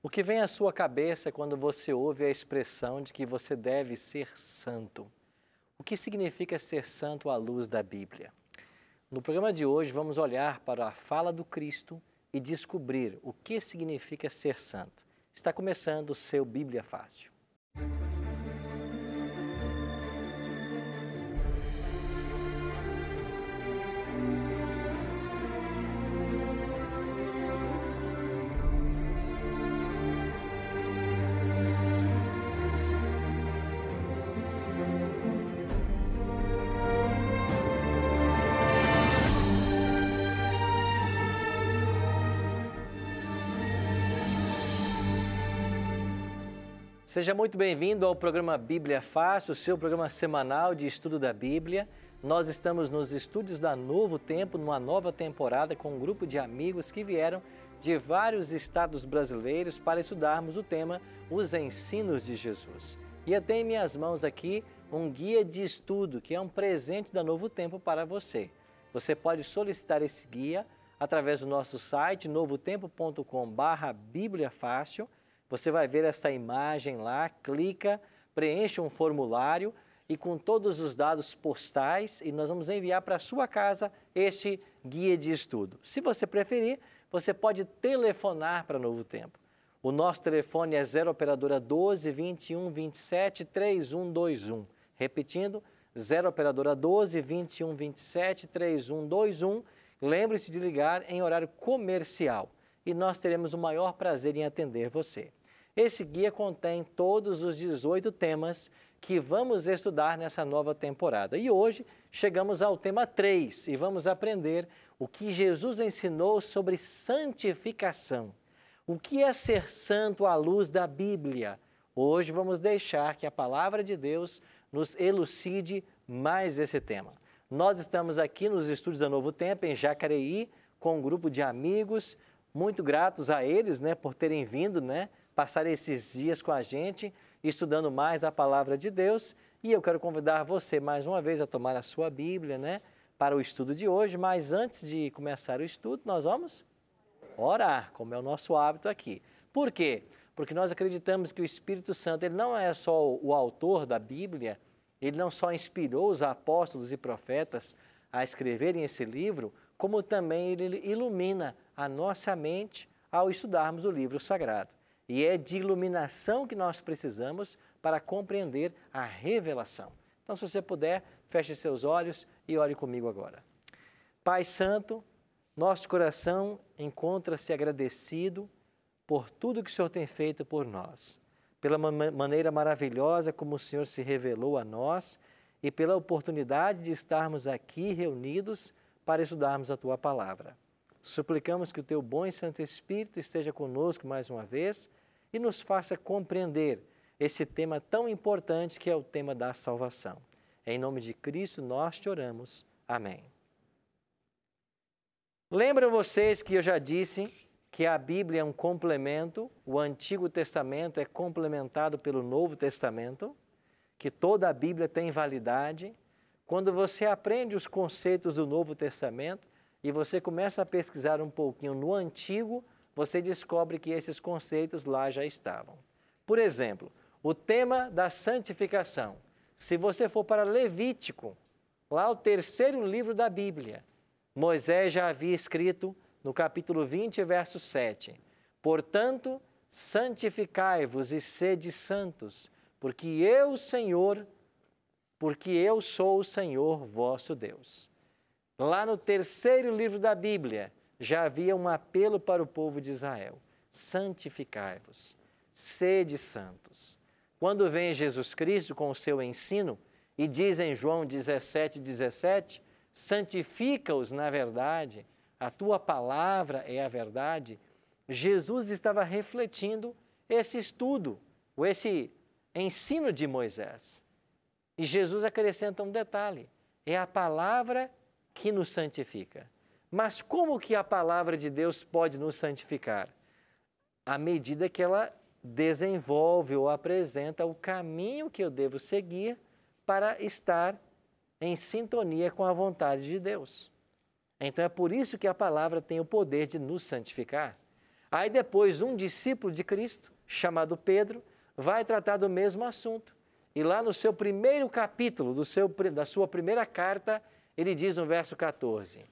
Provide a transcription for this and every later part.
O que vem à sua cabeça quando você ouve a expressão de que você deve ser santo? O que significa ser santo à luz da Bíblia? No programa de hoje, vamos olhar para a fala do Cristo e descobrir o que significa ser santo. Está começando o seu Bíblia Fácil. Seja muito bem-vindo ao programa Bíblia Fácil, o seu programa semanal de estudo da Bíblia. Nós estamos nos estúdios da Novo Tempo, numa nova temporada, com um grupo de amigos que vieram de vários estados brasileiros para estudarmos o tema Os Ensinos de Jesus. E eu tenho em minhas mãos aqui um guia de estudo, que é um presente da Novo Tempo para você. Você pode solicitar esse guia através do nosso site, novotempo.com/bibliafácil. Você vai ver essa imagem lá, clica, preencha um formulário e com todos os dados postais e nós vamos enviar para a sua casa este guia de estudo. Se você preferir, você pode telefonar para Novo Tempo. O nosso telefone é 0 operadora 12 21 27 3121. Repetindo, 0 operadora 12 21 27 3121. Lembre-se de ligar em horário comercial e nós teremos o maior prazer em atender você. Esse guia contém todos os 18 temas que vamos estudar nessa nova temporada. E hoje chegamos ao tema 3 e vamos aprender o que Jesus ensinou sobre santificação. O que é ser santo à luz da Bíblia? Hoje vamos deixar que a palavra de Deus nos elucide mais esse tema. Nós estamos aqui nos estúdios da Novo Tempo, em Jacareí, com um grupo de amigos, muito gratos a eles, por terem vindo, passar esses dias com a gente, estudando mais a palavra de Deus. E eu quero convidar você mais uma vez a tomar a sua Bíblia, para o estudo de hoje. Mas antes de começar o estudo, nós vamos orar, como é o nosso hábito aqui. Por quê? Porque nós acreditamos que o Espírito Santo, ele não é só o autor da Bíblia, ele não só inspirou os apóstolos e profetas a escreverem esse livro, como também ele ilumina a nossa mente ao estudarmos o livro sagrado. E é de iluminação que nós precisamos para compreender a revelação. Então, se você puder, feche seus olhos e ore comigo agora. Pai Santo, nosso coração encontra-se agradecido por tudo que o Senhor tem feito por nós, pela maneira maravilhosa como o Senhor se revelou a nós e pela oportunidade de estarmos aqui reunidos para estudarmos a Tua Palavra. Suplicamos que o Teu bom e Santo Espírito esteja conosco mais uma vez e nos faça compreender esse tema tão importante que é o tema da salvação. Em nome de Cristo nós te oramos. Amém. Lembram vocês que eu já disse que a Bíblia é um complemento, o Antigo Testamento é complementado pelo Novo Testamento, que toda a Bíblia tem validade. Quando você aprende os conceitos do Novo Testamento e você começa a pesquisar um pouquinho no Antigo, você descobre que esses conceitos lá já estavam. Por exemplo, o tema da santificação. Se você for para Levítico, lá o terceiro livro da Bíblia, Moisés já havia escrito no capítulo 20, verso 7. Portanto, santificai-vos e sede santos, porque eu sou o Senhor vosso Deus. Lá no terceiro livro da Bíblia, já havia um apelo para o povo de Israel. Santificai-vos, sede santos. Quando vem Jesus Cristo com o seu ensino, e diz em João 17:17, santifica-os na verdade, a tua palavra é a verdade. Jesus estava refletindo esse estudo, esse ensino de Moisés. E Jesus acrescenta um detalhe, é a palavra que nos santifica. Mas como que a palavra de Deus pode nos santificar? À medida que ela desenvolve ou apresenta o caminho que eu devo seguir para estar em sintonia com a vontade de Deus. Então é por isso que a palavra tem o poder de nos santificar. Aí depois um discípulo de Cristo, chamado Pedro, vai tratar do mesmo assunto. E lá no seu primeiro capítulo, da sua primeira carta, ele diz no verso 14,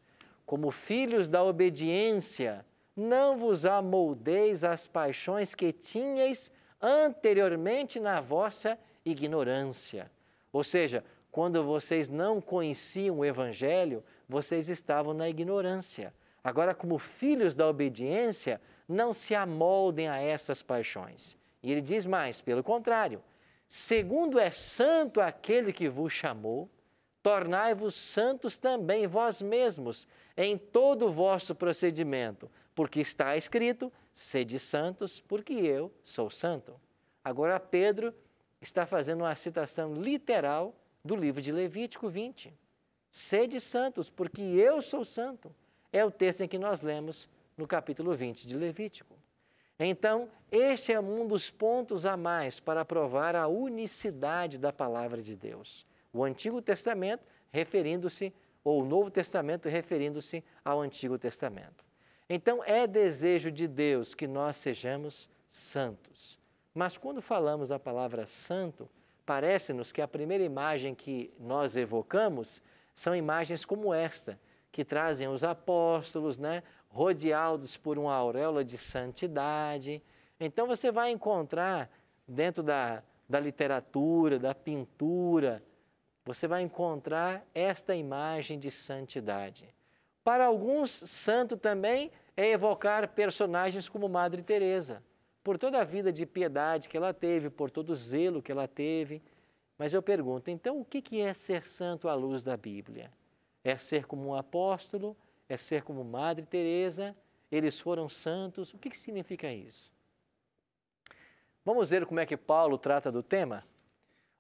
como filhos da obediência, não vos amoldeis às paixões que tinhais anteriormente na vossa ignorância. Ou seja, quando vocês não conheciam o Evangelho, vocês estavam na ignorância. Agora, como filhos da obediência, não se amoldem a essas paixões. E ele diz mais, pelo contrário, segundo é santo aquele que vos chamou, tornai-vos santos também vós mesmos, em todo o vosso procedimento, porque está escrito, sede santos, porque eu sou santo. Agora Pedro está fazendo uma citação literal do livro de Levítico 20. Sede santos, porque eu sou santo. É o texto em que nós lemos no capítulo 20 de Levítico. Então, este é um dos pontos a mais para provar a unicidade da palavra de Deus. O Antigo Testamento referindo-se, ou o Novo Testamento referindo-se ao Antigo Testamento. Então, é desejo de Deus que nós sejamos santos. Mas quando falamos a palavra santo, parece-nos que a primeira imagem que nós evocamos são imagens como esta, que trazem os apóstolos, rodeados por uma auréola de santidade. Então você vai encontrar dentro da literatura, da pintura, você vai encontrar esta imagem de santidade. Para alguns, santo também é evocar personagens como Madre Teresa, por toda a vida de piedade que ela teve, por todo o zelo que ela teve. Mas eu pergunto, então o que é ser santo à luz da Bíblia? É ser como um apóstolo? É ser como Madre Teresa? Eles foram santos? O que significa isso? Vamos ver como é que Paulo trata do tema?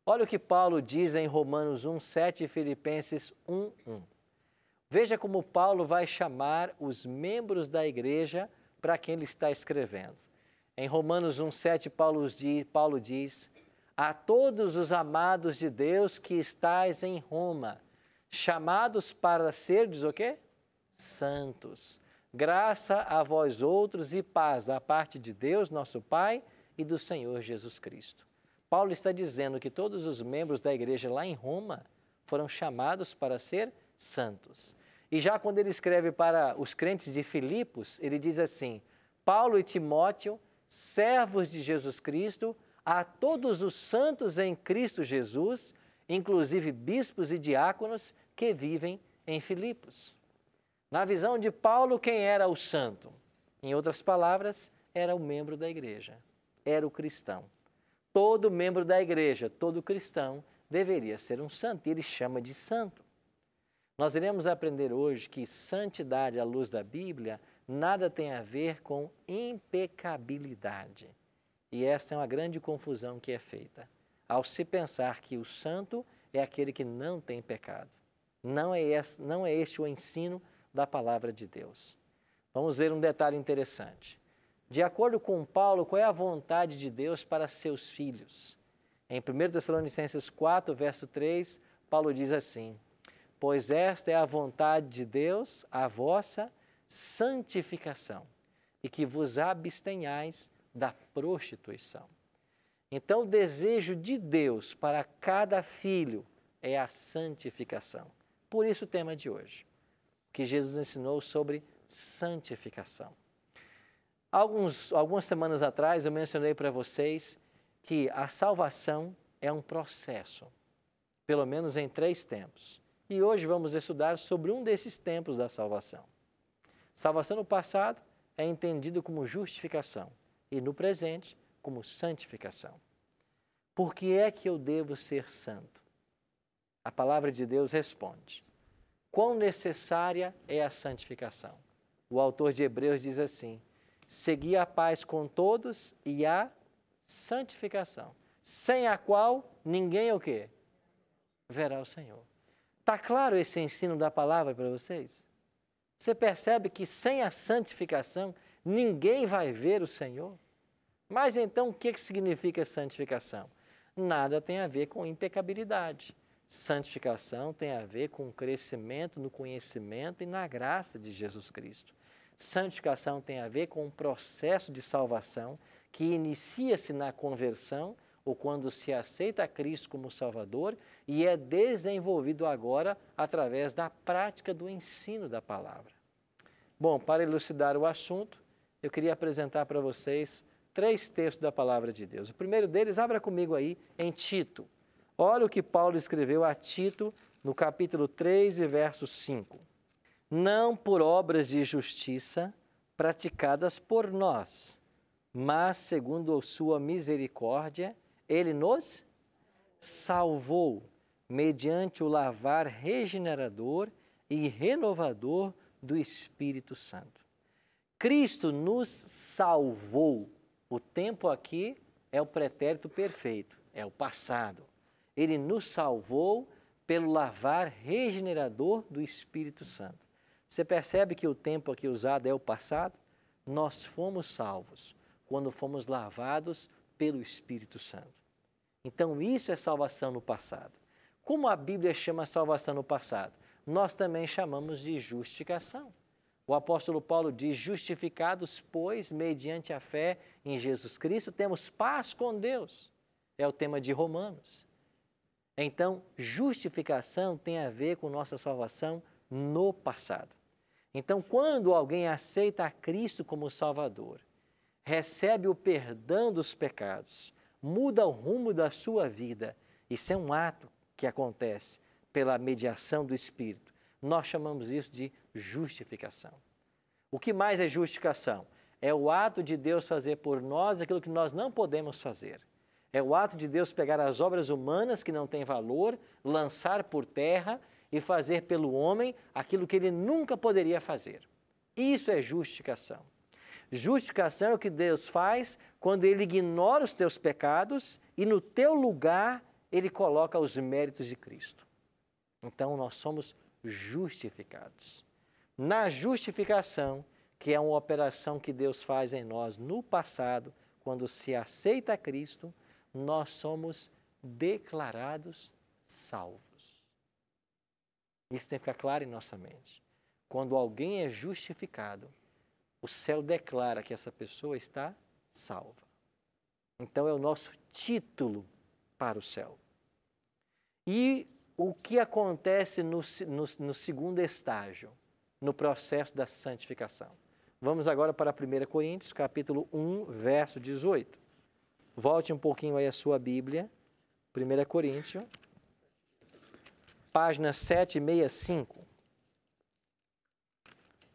Olha o que Paulo diz em Romanos 1:7 e Filipenses 1:1. Veja como Paulo vai chamar os membros da igreja para quem ele está escrevendo. Em Romanos 1:7, Paulo diz, a todos os amados de Deus que estais em Roma, chamados para serdes o quê? Santos. Graça a vós outros e paz da parte de Deus, nosso Pai, e do Senhor Jesus Cristo. Paulo está dizendo que todos os membros da igreja lá em Roma foram chamados para ser santos. E já quando ele escreve para os crentes de Filipos, ele diz assim, Paulo e Timóteo, servos de Jesus Cristo, a todos os santos em Cristo Jesus, inclusive bispos e diáconos que vivem em Filipos. Na visão de Paulo, quem era o santo? Em outras palavras, era o membro da igreja, era o cristão. Todo membro da igreja, todo cristão, deveria ser um santo, e ele chama de santo. Nós iremos aprender hoje que santidade à luz da Bíblia nada tem a ver com impecabilidade. E esta é uma grande confusão que é feita, ao se pensar que o santo é aquele que não tem pecado. Não é este o ensino da palavra de Deus. Vamos ver um detalhe interessante. De acordo com Paulo, qual é a vontade de Deus para seus filhos? Em 1 Tessalonicenses 4, verso 3, Paulo diz assim, pois esta é a vontade de Deus, a vossa santificação, e que vos abstenhais da prostituição. Então, o desejo de Deus para cada filho é a santificação. Por isso o tema de hoje, que Jesus ensinou sobre santificação. Algumas semanas atrás eu mencionei para vocês que a salvação é um processo, pelo menos em 3 tempos. E hoje vamos estudar sobre um desses tempos da salvação. Salvação no passado é entendido como justificação e no presente como santificação. Por que é que eu devo ser santo? A palavra de Deus responde. Quão necessária é a santificação? O autor de Hebreus diz assim, segui a paz com todos e a santificação, sem a qual ninguém o quê? Verá o Senhor. Está claro esse ensino da palavra para vocês? Você percebe que sem a santificação ninguém vai ver o Senhor? Mas então o que significa santificação? Nada tem a ver com impecabilidade. Santificação tem a ver com crescimento no conhecimento e na graça de Jesus Cristo. Santificação tem a ver com um processo de salvação que inicia-se na conversão ou quando se aceita a Cristo como Salvador e é desenvolvido agora através da prática do ensino da palavra. Bom, para elucidar o assunto, eu queria apresentar para vocês 3 textos da palavra de Deus. O primeiro deles, abra comigo aí em Tito. Olha o que Paulo escreveu a Tito no capítulo 3 e verso 5. Não por obras de justiça praticadas por nós, mas segundo a sua misericórdia, ele nos salvou, mediante o lavar regenerador e renovador do Espírito Santo. Cristo nos salvou. O tempo aqui é o pretérito perfeito, é o passado. Ele nos salvou pelo lavar regenerador do Espírito Santo. Você percebe que o tempo aqui usado é o passado? Nós fomos salvos quando fomos lavados pelo Espírito Santo. Então, isso é salvação no passado. Como a Bíblia chama salvação no passado? Nós também chamamos de justificação. O apóstolo Paulo diz, justificados, pois, mediante a fé em Jesus Cristo, temos paz com Deus. É o tema de Romanos. Então, justificação tem a ver com nossa salvação no passado. Então, quando alguém aceita a Cristo como Salvador, recebe o perdão dos pecados, muda o rumo da sua vida, isso é um ato que acontece pela mediação do Espírito. Nós chamamos isso de justificação. O que mais é justificação? É o ato de Deus fazer por nós aquilo que nós não podemos fazer. É o ato de Deus pegar as obras humanas que não têm valor, lançar por terra e fazer pelo homem aquilo que ele nunca poderia fazer. Isso é justificação. Justificação é o que Deus faz quando Ele ignora os teus pecados e no teu lugar Ele coloca os méritos de Cristo. Então, nós somos justificados. Na justificação, que é uma operação que Deus faz em nós no passado, quando se aceita a Cristo, nós somos declarados salvos. Isso tem que ficar claro em nossa mente. Quando alguém é justificado, o céu declara que essa pessoa está salva. Então, é o nosso título para o céu. E o que acontece no segundo estágio, no processo da santificação? Vamos agora para 1 Coríntios, capítulo 1, verso 18. Volte um pouquinho aí a sua Bíblia, 1 Coríntios, página 765.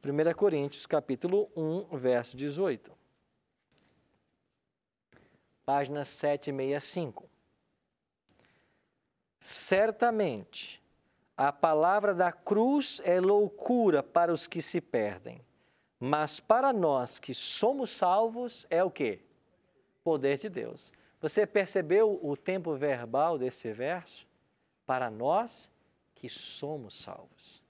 1 Coríntios, capítulo 1, verso 18. Página 765. Certamente, a palavra da cruz é loucura para os que se perdem, mas para nós que somos salvos é o quê? Poder de Deus. Você percebeu o tempo verbal desse verso? Para nós que somos salvos.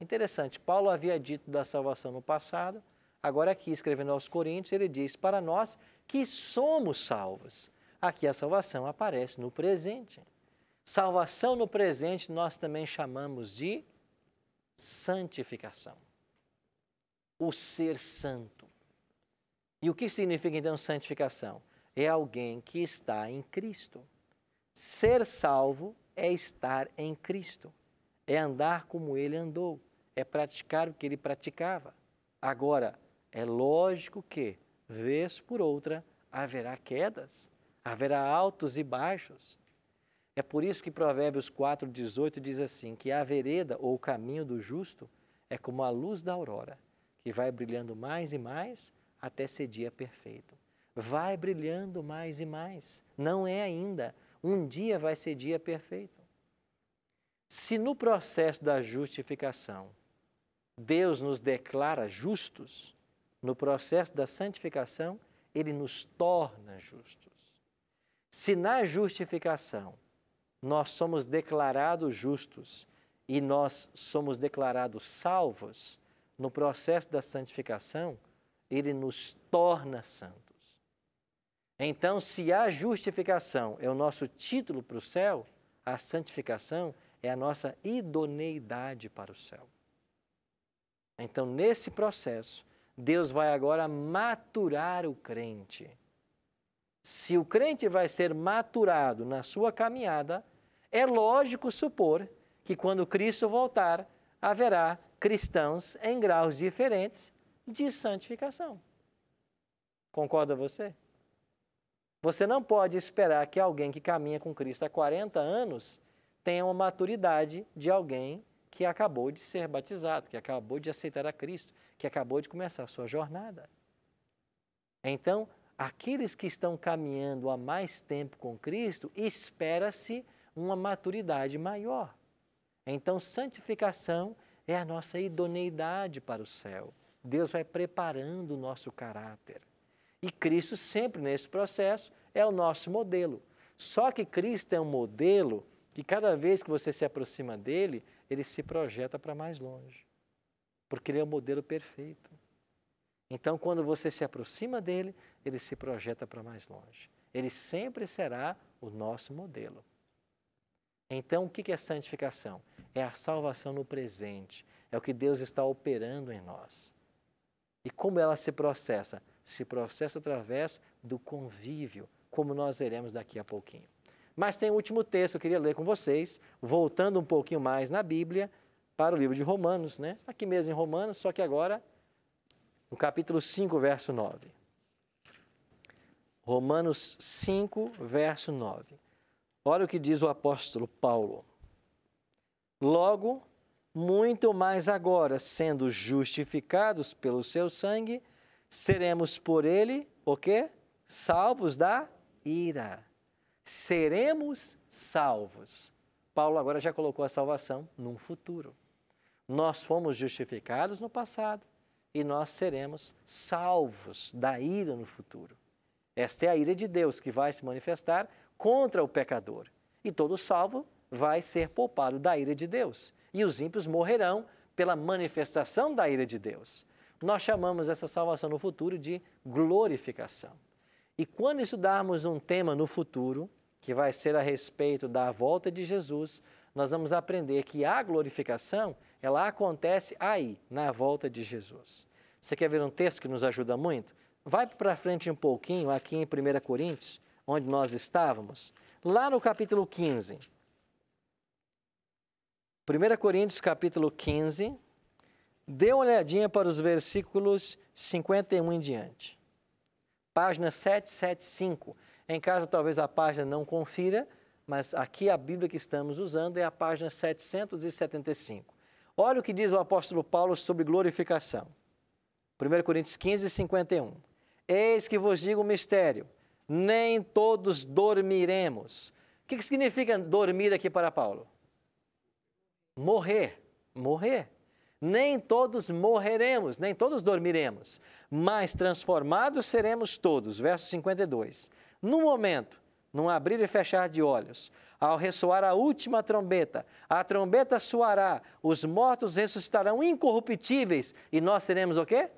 Interessante, Paulo havia dito da salvação no passado, agora aqui escrevendo aos Coríntios, ele diz para nós que somos salvos. Aqui a salvação aparece no presente. Salvação no presente nós também chamamos de santificação. O ser santo. E o que significa então santificação? É alguém que está em Cristo. Ser salvo é estar em Cristo. É andar como ele andou. É praticar o que ele praticava. Agora, é lógico que, vez por outra, haverá quedas, haverá altos e baixos. É por isso que Provérbios 4,18 diz assim, que a vereda ou o caminho do justo é como a luz da aurora, que vai brilhando mais e mais até ser dia perfeito. Vai brilhando mais e mais. Não é ainda. Um dia vai ser dia perfeito. Se no processo da justificação Deus nos declara justos, no processo da santificação, Ele nos torna justos. Se na justificação nós somos declarados justos e nós somos declarados salvos, no processo da santificação, Ele nos torna santos. Então, se a justificação é o nosso título para o céu, a santificação é a nossa idoneidade para o céu. Então, nesse processo, Deus vai agora maturar o crente. Se o crente vai ser maturado na sua caminhada, é lógico supor que quando Cristo voltar, haverá cristãos em graus diferentes de santificação. Concorda você? Você não pode esperar que alguém que caminha com Cristo há 40 anos tenha uma maturidade de alguém que acabou de ser batizado, que acabou de aceitar a Cristo, que acabou de começar a sua jornada. Então, aqueles que estão caminhando há mais tempo com Cristo, espera-se uma maturidade maior. Então, santificação é a nossa idoneidade para o céu. Deus vai preparando o nosso caráter. E Cristo sempre nesse processo é o nosso modelo. Só que Cristo é um modelo que cada vez que você se aproxima dele, ele se projeta para mais longe. Porque ele é o modelo perfeito. Então, quando você se aproxima dele, ele se projeta para mais longe. Ele sempre será o nosso modelo. Então, o que é santificação? É a salvação no presente. É o que Deus está operando em nós. E como ela se processa? Se processa através do convívio, como nós veremos daqui a pouquinho. Mas tem um último texto que eu queria ler com vocês, voltando um pouquinho mais na Bíblia, para o livro de Romanos, né? Aqui mesmo em Romanos, só que agora no capítulo 5, verso 9. Romanos 5, verso 9. Olha o que diz o apóstolo Paulo. Logo, muito mais agora, sendo justificados pelo seu sangue, seremos por ele, o quê? Salvos da ira. Seremos salvos. Paulo agora já colocou a salvação num futuro. Nós fomos justificados no passado e nós seremos salvos da ira no futuro. Esta é a ira de Deus que vai se manifestar contra o pecador. E todo salvo vai ser poupado da ira de Deus. E os ímpios morrerão pela manifestação da ira de Deus. Nós chamamos essa salvação no futuro de glorificação. E quando estudarmos um tema no futuro, que vai ser a respeito da volta de Jesus, nós vamos aprender que a glorificação, ela acontece aí, na volta de Jesus. Você quer ver um texto que nos ajuda muito? Vai para frente um pouquinho, aqui em 1 Coríntios, onde nós estávamos, lá no capítulo 15. 1 Coríntios, capítulo 15, dê uma olhadinha para os versículos 51 em diante. Página 775. Em casa, talvez a página não confira, mas aqui a Bíblia que estamos usando é a página 775. Olha o que diz o apóstolo Paulo sobre glorificação. 1 Coríntios 15, 51. Eis que vos digo um mistério, nem todos dormiremos. O que significa dormir aqui para Paulo? Morrer, morrer. Nem todos morreremos, nem todos dormiremos, mas transformados seremos todos. Verso 52. No momento, num abrir e fechar de olhos, ao ressoar a última trombeta, a trombeta soará, os mortos ressuscitarão incorruptíveis e nós seremos o quê?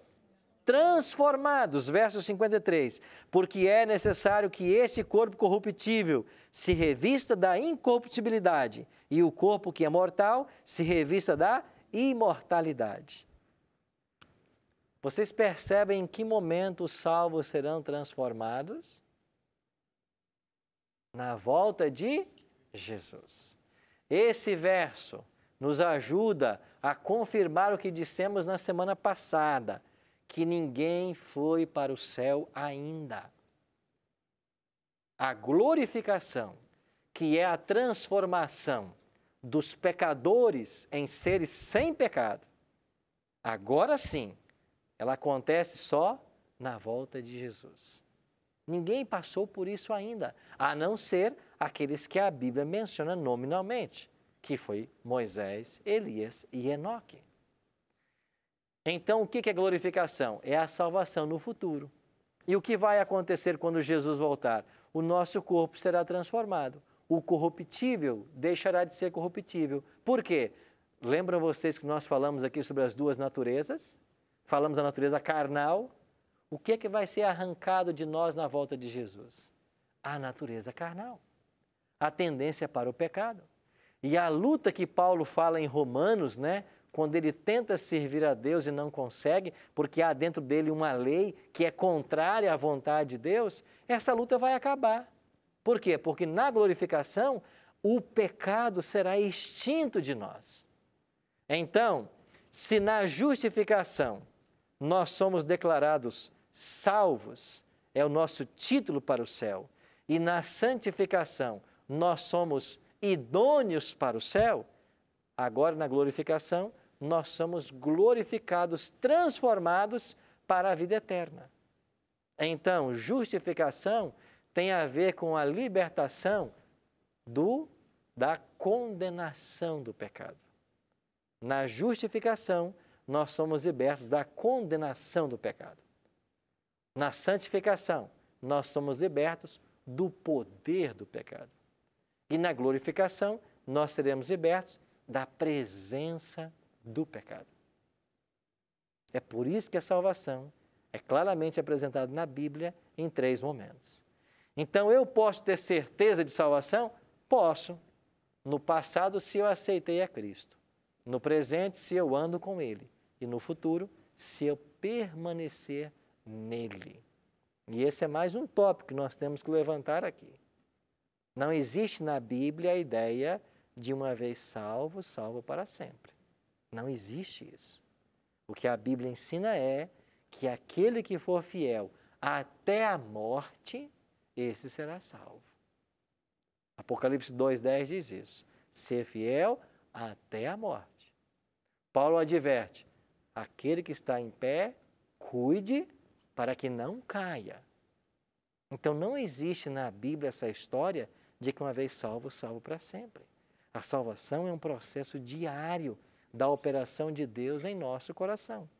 Transformados. Verso 53. Porque é necessário que esse corpo corruptível se revista da incorruptibilidade e o corpo que é mortal se revista da imortalidade. Vocês percebem em que momento os salvos serão transformados? Na volta de Jesus. Esse verso nos ajuda a confirmar o que dissemos na semana passada, que ninguém foi para o céu ainda. A glorificação, que é a transformação dos pecadores em seres sem pecado, agora sim, ela acontece só na volta de Jesus. Ninguém passou por isso ainda, a não ser aqueles que a Bíblia menciona nominalmente, que foi Moisés, Elias e Enoque. Então, o que é glorificação? É a salvação no futuro. E o que vai acontecer quando Jesus voltar? O nosso corpo será transformado. O corruptível deixará de ser corruptível. Por quê? Lembram vocês que nós falamos aqui sobre as duas naturezas? Falamos da natureza carnal. O que é que vai ser arrancado de nós na volta de Jesus? A natureza carnal. A tendência para o pecado. E a luta que Paulo fala em Romanos, né, quando ele tenta servir a Deus e não consegue, porque há dentro dele uma lei que é contrária à vontade de Deus, essa luta vai acabar. Por quê? Porque na glorificação, o pecado será extinto de nós. Então, se na justificação nós somos declarados salvos, é o nosso título para o céu, e na santificação nós somos idôneos para o céu, agora na glorificação nós somos glorificados, transformados para a vida eterna. Então, justificação tem a ver com a libertação da condenação do pecado. Na justificação, nós somos libertos da condenação do pecado. Na santificação, nós somos libertos do poder do pecado. E na glorificação, nós seremos libertos da presença do pecado. É por isso que a salvação é claramente apresentada na Bíblia em 3 momentos. Então, eu posso ter certeza de salvação? Posso. No passado, se eu aceitei a Cristo. No presente, se eu ando com Ele. E no futuro, se eu permanecer nele. E esse é mais um tópico que nós temos que levantar aqui. Não existe na Bíblia a ideia de uma vez salvo, salvo para sempre. Não existe isso. O que a Bíblia ensina é que aquele que for fiel até a morte, esse será salvo. Apocalipse 2,10 diz isso. Ser fiel até a morte. Paulo adverte, aquele que está em pé, cuide para que não caia. Então não existe na Bíblia essa história de que uma vez salvo, salvo para sempre. A salvação é um processo diário da operação de Deus em nosso coração.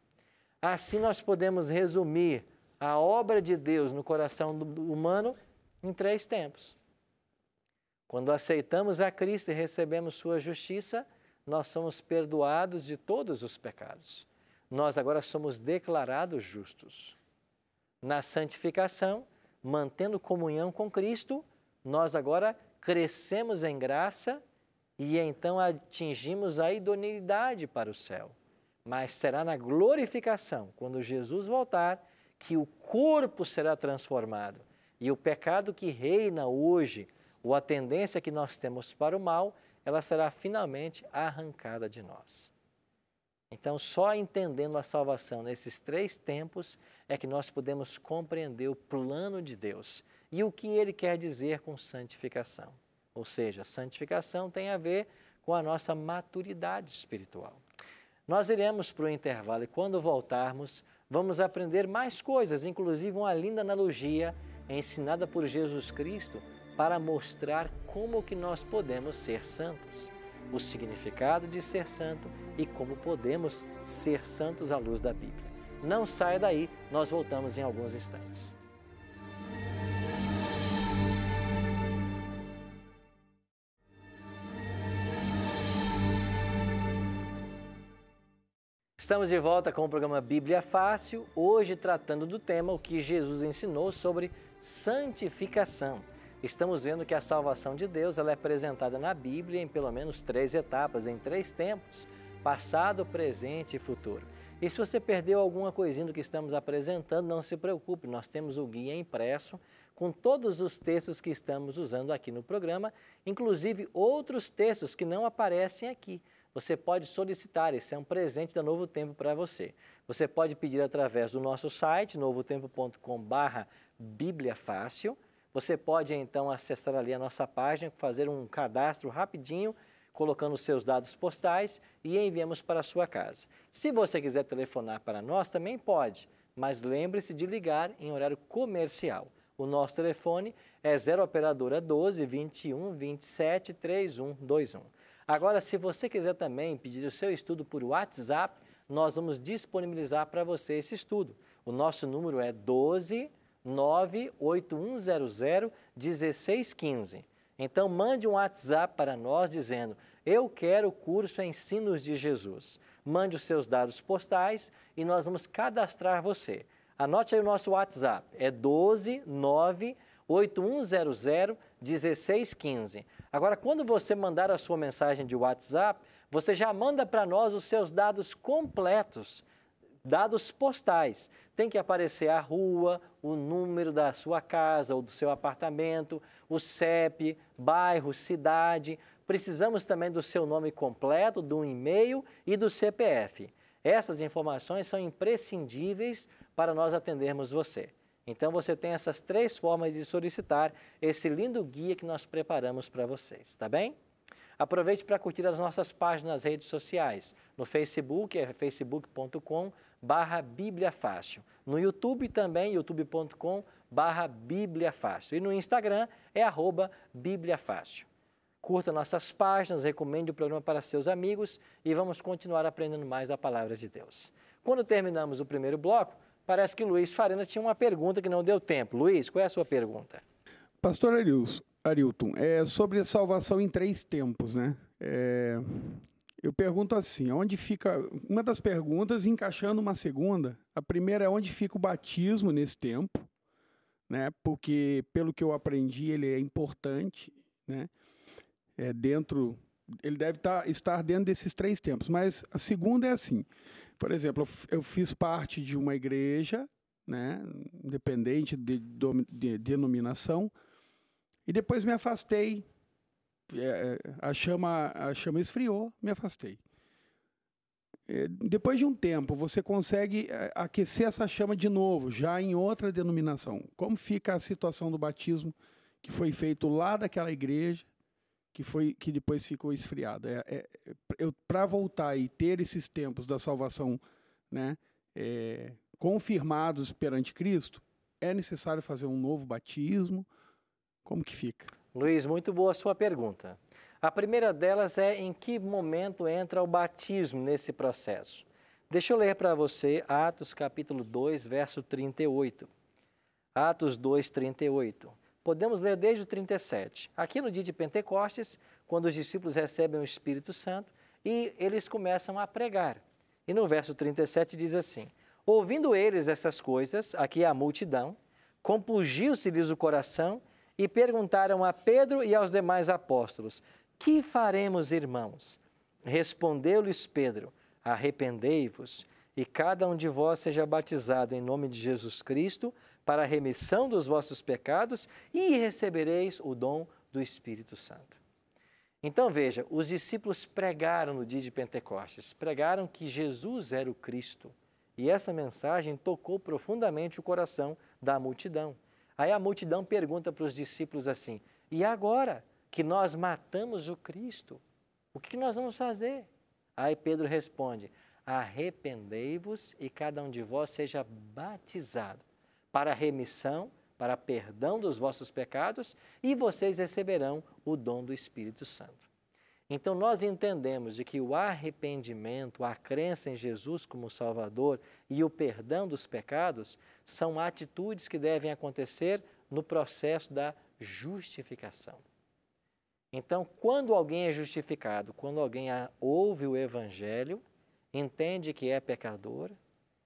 Assim nós podemos resumir a obra de Deus no coração do humano em 3 tempos. Quando aceitamos a Cristo e recebemos sua justiça, nós somos perdoados de todos os pecados. Nós agora somos declarados justos. Na santificação, mantendo comunhão com Cristo, nós agora crescemos em graça e então atingimos a idoneidade para o céu. Mas será na glorificação, quando Jesus voltar, que o corpo será transformado. E o pecado que reina hoje, ou a tendência que nós temos para o mal, ela será finalmente arrancada de nós. Então, só entendendo a salvação nesses 3 tempos é que nós podemos compreender o plano de Deus e o que Ele quer dizer com santificação. Ou seja, santificação tem a ver com a nossa maturidade espiritual. Nós iremos para o intervalo e quando voltarmos, vamos aprender mais coisas, inclusive uma linda analogia ensinada por Jesus Cristo para mostrar como que nós podemos ser santos, o significado de ser santo e como podemos ser santos à luz da Bíblia. Não saia daí, nós voltamos em alguns instantes. Estamos de volta com o programa Bíblia Fácil, hoje tratando do tema o que Jesus ensinou sobre santificação. Estamos vendo que a salvação de Deus ela é apresentada na Bíblia em pelo menos 3 etapas, em 3 tempos, passado, presente e futuro. E se você perdeu alguma coisinha do que estamos apresentando, não se preocupe, nós temos o guia impresso com todos os textos que estamos usando aqui no programa, inclusive outros textos que não aparecem aqui. Você pode solicitar, esse é um presente da Novo Tempo para você. Você pode pedir através do nosso site, novotempo.com/Bíblia Fácil. Você pode então acessar ali a nossa página, fazer um cadastro rapidinho, colocando os seus dados postais e enviamos para a sua casa. Se você quiser telefonar para nós, também pode, mas lembre-se de ligar em horário comercial. O nosso telefone é 0 operadora 12 21 27 3121. Agora, se você quiser também pedir o seu estudo por WhatsApp, nós vamos disponibilizar para você esse estudo. O nosso número é 12-98100-1615. Então, mande um WhatsApp para nós dizendo, eu quero o curso Ensinos de Jesus. Mande os seus dados postais e nós vamos cadastrar você. Anote aí o nosso WhatsApp, é 12-98100-1615. Agora, quando você mandar a sua mensagem de WhatsApp, você já manda para nós os seus dados completos, dados postais. Tem que aparecer a rua, o número da sua casa ou do seu apartamento, o CEP, bairro, cidade. Precisamos também do seu nome completo, do e-mail e do CPF. Essas informações são imprescindíveis para nós atendermos você. Então, você tem essas 3 formas de solicitar esse lindo guia que nós preparamos para vocês, tá bem? Aproveite para curtir as nossas páginas nas redes sociais. No Facebook é facebook.com/bibliafácil. No YouTube também, youtube.com/bibliafácil. E no Instagram é @bibliafácil. Curta nossas páginas, recomende o programa para seus amigos e vamos continuar aprendendo mais a palavra de Deus. Quando terminamos o primeiro bloco, parece que Luiz Farena tinha uma pergunta que não deu tempo. Luiz, qual é a sua pergunta? Pastor Arilton, é sobre a salvação em 3 tempos, né? Eu pergunto assim, onde fica... Uma das perguntas, encaixando uma segunda, a primeira é onde fica o batismo nesse tempo, né? Porque, pelo que eu aprendi, ele é importante, né? Ele deve estar dentro desses 3 tempos. Mas a segunda é assim, por exemplo, eu fiz parte de uma igreja, né? Independente de denominação, e depois me afastei, a chama esfriou, me afastei. Depois de um tempo, você consegue aquecer essa chama de novo, já em outra denominação. Como fica a situação do batismo que foi feito lá daquela igreja, que depois ficou esfriado? Para voltar e ter esses tempos da salvação, né, confirmados perante Cristo, é necessário fazer um novo batismo? Como que fica? Luiz, muito boa a sua pergunta. A primeira delas é em que momento entra o batismo nesse processo. Deixa eu ler para você Atos capítulo 2, verso 38. Atos 2, 38. Podemos ler desde o 37. Aqui no dia de Pentecostes, quando os discípulos recebem o Espírito Santo e eles começam a pregar. E no verso 37 diz assim: ouvindo eles essas coisas, aqui é a multidão, compungiu-se-lhes o coração e perguntaram a Pedro e aos demais apóstolos: que faremos, irmãos? Respondeu-lhes Pedro: arrependei-vos e cada um de vós seja batizado em nome de Jesus Cristo para a remissão dos vossos pecados e recebereis o dom do Espírito Santo. Então veja, os discípulos pregaram no dia de Pentecostes, pregaram que Jesus era o Cristo e essa mensagem tocou profundamente o coração da multidão. Aí a multidão pergunta para os discípulos assim: e agora que nós matamos o Cristo, o que nós vamos fazer? Aí Pedro responde: arrependei-vos e cada um de vós seja batizado para a remissão, para perdão dos vossos pecados e vocês receberão o dom do Espírito Santo. Então nós entendemos de que o arrependimento, a crença em Jesus como Salvador e o perdão dos pecados são atitudes que devem acontecer no processo da justificação. Então, quando alguém é justificado, quando alguém ouve o Evangelho, entende que é pecador,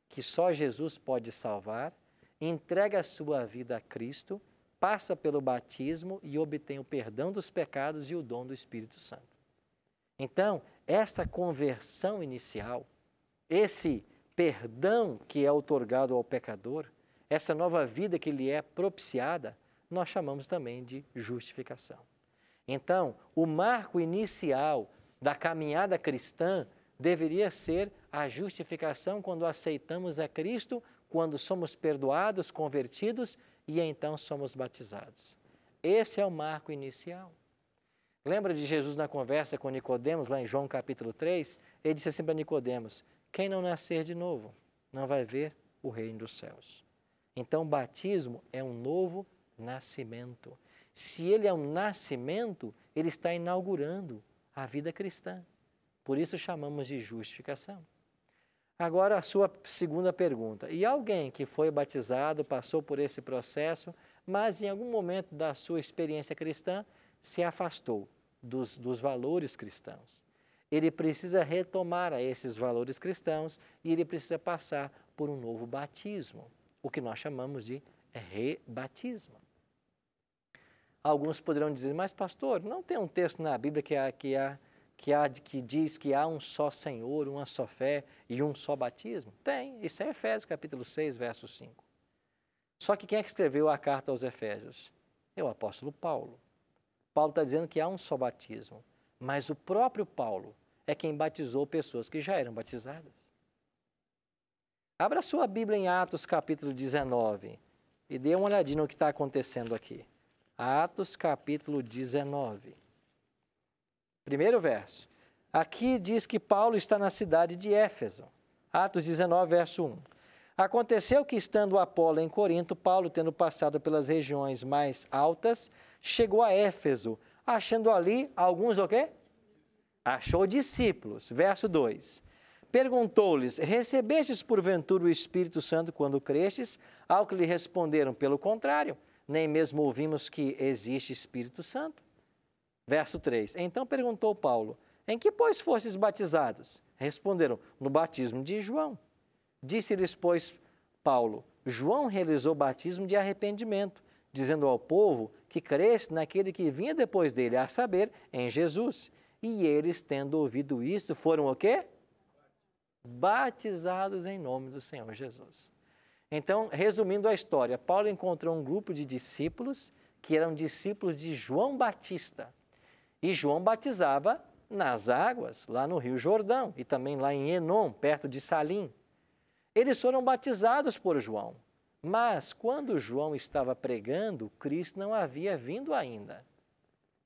que só Jesus pode salvar, entrega a sua vida a Cristo, passa pelo batismo e obtém o perdão dos pecados e o dom do Espírito Santo. Então, essa conversão inicial, esse perdão que é outorgado ao pecador, essa nova vida que lhe é propiciada, nós chamamos também de justificação. Então, o marco inicial da caminhada cristã deveria ser a justificação quando aceitamos a Cristo, quando somos perdoados, convertidos e então somos batizados. Esse é o marco inicial. Lembra de Jesus na conversa com Nicodemos, lá em João capítulo 3? Ele disse assim para Nicodemos: quem não nascer de novo não vai ver o reino dos céus. Então, o batismo é um novo nascimento. Se ele é um nascimento, ele está inaugurando a vida cristã. Por isso chamamos de justificação. Agora, a sua segunda pergunta. E alguém que foi batizado, passou por esse processo, mas em algum momento da sua experiência cristã se afastou dos valores cristãos. Ele precisa retomar a esses valores cristãos e ele precisa passar por um novo batismo, o que nós chamamos de rebatismo. Alguns poderão dizer: mas pastor, não tem um texto na Bíblia que que diz que há um só Senhor, uma só fé e um só batismo? Tem, isso é Efésios capítulo 6, verso 5. Só que quem é que escreveu a carta aos Efésios? É o apóstolo Paulo. Paulo está dizendo que há um só batismo, mas o próprio Paulo é quem batizou pessoas que já eram batizadas. Abra sua Bíblia em Atos capítulo 19 e dê uma olhadinha no que está acontecendo aqui. Atos capítulo 19. Primeiro verso. Aqui diz que Paulo está na cidade de Éfeso. Atos 19, verso 1. Aconteceu que, estando Apolo em Corinto, Paulo, tendo passado pelas regiões mais altas, chegou a Éfeso, achando ali alguns o quê? Achou discípulos. Verso 2. Perguntou-lhes, recebestes porventura o Espírito Santo quando crestes? Ao que lhe responderam, pelo contrário, nem mesmo ouvimos que existe Espírito Santo. Verso 3. Então perguntou Paulo, em que, pois, fostes batizados? Responderam, no batismo de João. Disse-lhes, pois, Paulo, João realizou batismo de arrependimento, dizendo ao povo que cresce naquele que vinha depois dele, a saber, em Jesus. E eles, tendo ouvido isto, foram o quê? Batizados em nome do Senhor Jesus. Então, resumindo a história, Paulo encontrou um grupo de discípulos que eram discípulos de João Batista. E João batizava nas águas, lá no Rio Jordão, e também lá em Enom, perto de Salim. Eles foram batizados por João, mas quando João estava pregando, Cristo não havia vindo ainda.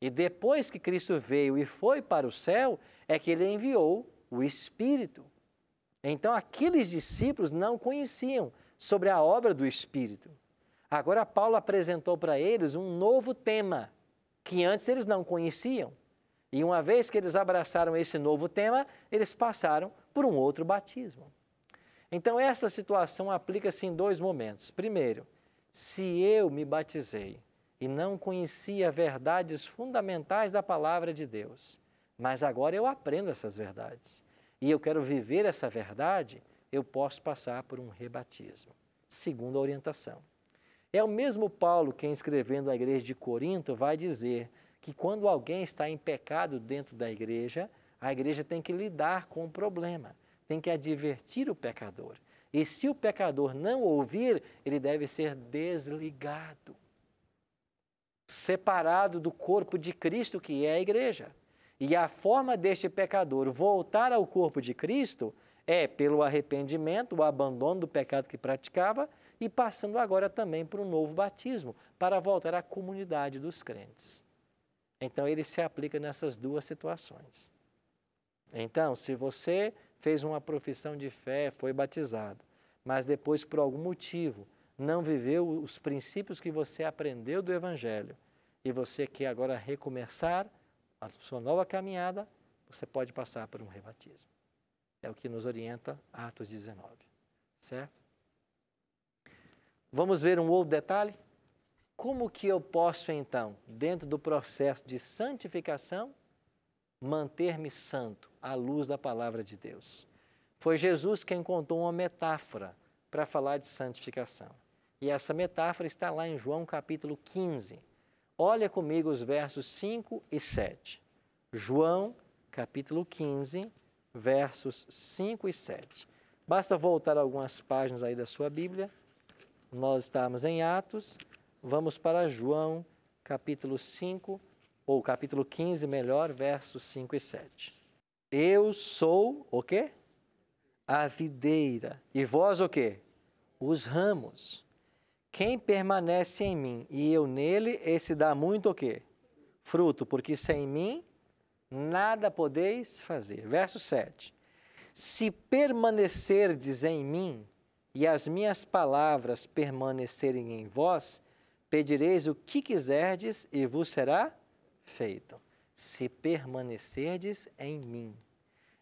E depois que Cristo veio e foi para o céu, é que ele enviou o Espírito. Então, aqueles discípulos não conheciam sobre a obra do Espírito. Agora, Paulo apresentou para eles um novo tema, que antes eles não conheciam. E uma vez que eles abraçaram esse novo tema, eles passaram por um outro batismo. Então, essa situação aplica-se em dois momentos. Primeiro, se eu me batizei e não conhecia verdades fundamentais da palavra de Deus, mas agora eu aprendo essas verdades e eu quero viver essa verdade, eu posso passar por um rebatismo. Segunda orientação. É o mesmo Paulo quem, escrevendo à igreja de Corinto, vai dizer que quando alguém está em pecado dentro da igreja, a igreja tem que lidar com o problema, tem que advertir o pecador. E se o pecador não ouvir, ele deve ser desligado, separado do corpo de Cristo, que é a igreja. E a forma deste pecador voltar ao corpo de Cristo é pelo arrependimento, o abandono do pecado que praticava e passando agora também por um novo batismo, para voltar à comunidade dos crentes. Então, ele se aplica nessas duas situações. Então, se você fez uma profissão de fé, foi batizado, mas depois, por algum motivo, não viveu os princípios que você aprendeu do Evangelho e você quer agora recomeçar a sua nova caminhada, você pode passar por um rebatismo. É o que nos orienta Atos 19, certo? Vamos ver um outro detalhe? Como que eu posso, então, dentro do processo de santificação, manter-me santo à luz da palavra de Deus? Foi Jesus quem contou uma metáfora para falar de santificação. E essa metáfora está lá em João capítulo 15. Olha comigo os versos 5 e 7. João capítulo 15, versos 5 e 7. Basta voltar algumas páginas aí da sua Bíblia. Nós estamos em Atos, vamos para João capítulo 5, ou capítulo 15, melhor, versos 5 e 7. Eu sou o quê? A videira. E vós o quê? Os ramos. Quem permanece em mim e eu nele, esse dá muito o quê? Fruto, porque sem mim nada podeis fazer. Verso 7. Se permanecerdes em mim e as minhas palavras permanecerem em vós, pedireis o que quiserdes e vos será feito. Se permanecerdes em mim.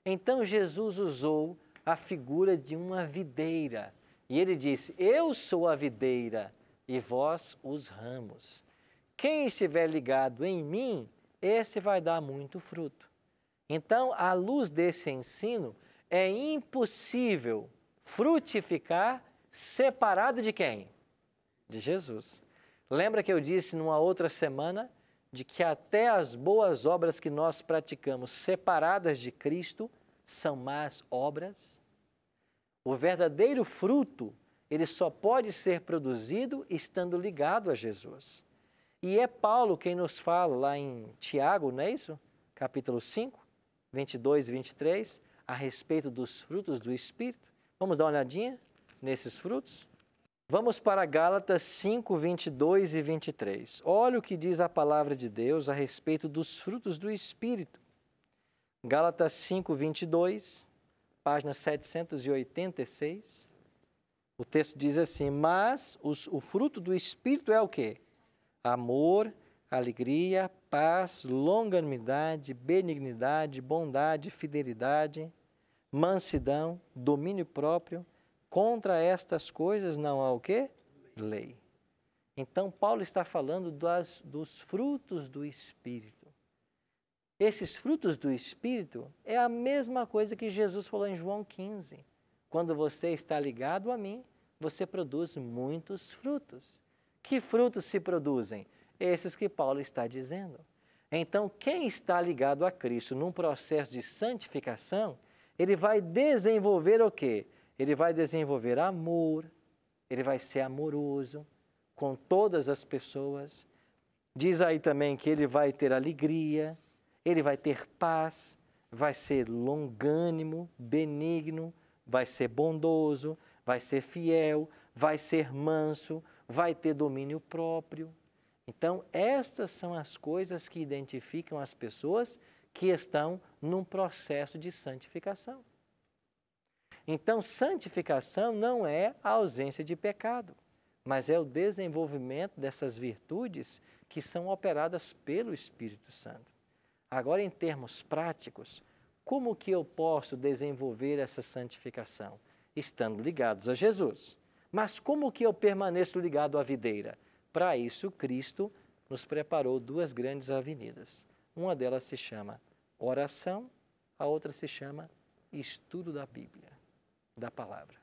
Então Jesus usou a figura de uma videira. E ele disse, eu sou a videira e vós os ramos. Quem estiver ligado em mim, esse vai dar muito fruto. Então, à luz desse ensino, é impossível frutificar separado de quem? De Jesus. Lembra que eu disse numa outra semana de que até as boas obras que nós praticamos separadas de Cristo são más obras? O verdadeiro fruto, ele só pode ser produzido estando ligado a Jesus. E é Paulo quem nos fala lá em Tiago, não é isso? Capítulo 5, 22 e 23, a respeito dos frutos do Espírito. Vamos dar uma olhadinha nesses frutos? Vamos para Gálatas 5, 22 e 23. Olha o que diz a palavra de Deus a respeito dos frutos do Espírito. Gálatas 5, 22, página 786. O texto diz assim: mas o fruto do Espírito é o quê? Amor, alegria, paz, longanimidade, benignidade, bondade, fidelidade, mansidão, domínio próprio. Contra estas coisas não há o quê? Lei. Então, Paulo está falando dos frutos do Espírito. Esses frutos do Espírito é a mesma coisa que Jesus falou em João 15. Quando você está ligado a mim, você produz muitos frutos. Que frutos se produzem? Esses que Paulo está dizendo. Então, quem está ligado a Cristo num processo de santificação, ele vai desenvolver o quê? Ele vai desenvolver amor, ele vai ser amoroso com todas as pessoas. Diz aí também que ele vai ter alegria, ele vai ter paz, vai ser longânimo, benigno, vai ser bondoso, vai ser fiel, vai ser manso, vai ter domínio próprio. Então, estas são as coisas que identificam as pessoas que estão num processo de santificação. Então, santificação não é a ausência de pecado, mas é o desenvolvimento dessas virtudes que são operadas pelo Espírito Santo. Agora, em termos práticos, como que eu posso desenvolver essa santificação? Estando ligados a Jesus. Mas como que eu permaneço ligado à videira? Para isso, Cristo nos preparou duas grandes avenidas. Uma delas se chama oração, a outra se chama estudo da Bíblia, da palavra.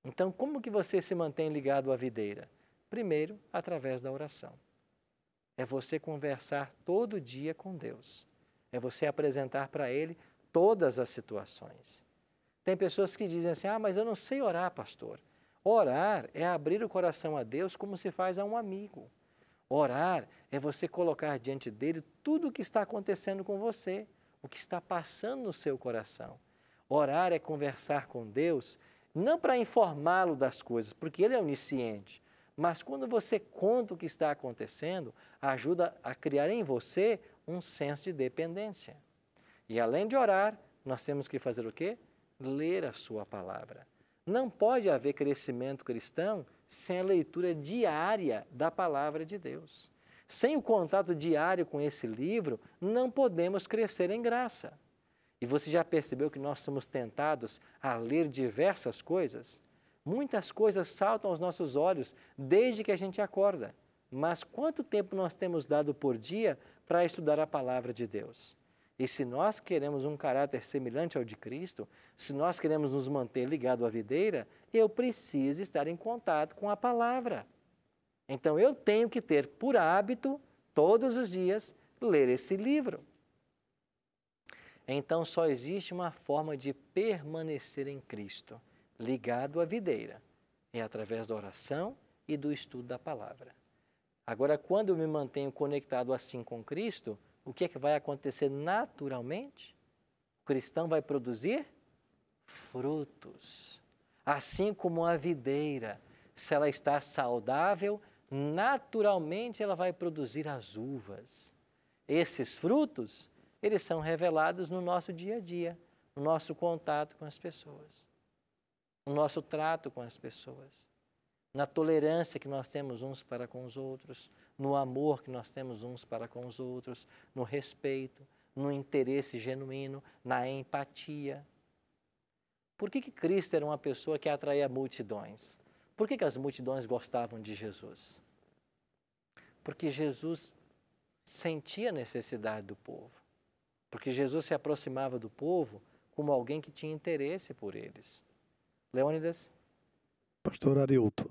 Então, como que você se mantém ligado à videira? Primeiro, através da oração. É você conversar todo dia com Deus. É você apresentar para Ele todas as situações. Tem pessoas que dizem assim: mas eu não sei orar, pastor. Orar é abrir o coração a Deus como se faz a um amigo. Orar é você colocar diante dele tudo o que está acontecendo com você, o que está passando no seu coração. Orar é conversar com Deus, não para informá-lo das coisas, porque Ele é onisciente, mas quando você conta o que está acontecendo, ajuda a criar em você um senso de dependência. E além de orar, nós temos que fazer o quê? Ler a sua palavra. Não pode haver crescimento cristão sem a leitura diária da palavra de Deus. Sem o contato diário com esse livro, não podemos crescer em graça. E você já percebeu que nós somos tentados a ler diversas coisas? Muitas coisas saltam aos nossos olhos desde que a gente acorda. Mas quanto tempo nós temos dado por dia para estudar a palavra de Deus? E se nós queremos um caráter semelhante ao de Cristo, se nós queremos nos manter ligados à videira, eu preciso estar em contato com a palavra. Então eu tenho que ter por hábito, todos os dias, ler esse livro. Então só existe uma forma de permanecer em Cristo, ligado à videira, é através da oração e do estudo da palavra. Agora, quando eu me mantenho conectado assim com Cristo, o que é que vai acontecer naturalmente? O cristão vai produzir frutos. Assim como a videira, se ela está saudável, naturalmente ela vai produzir as uvas. Esses frutos, eles são revelados no nosso dia a dia, no nosso contato com as pessoas, no nosso trato com as pessoas, na tolerância que nós temos uns para com os outros, no amor que nós temos uns para com os outros, no respeito, no interesse genuíno, na empatia. Por que Cristo era uma pessoa que atraía multidões? Por que as multidões gostavam de Jesus? Porque Jesus sentia a necessidade do povo. Porque Jesus se aproximava do povo como alguém que tinha interesse por eles. Leônidas? Pastor Arilton,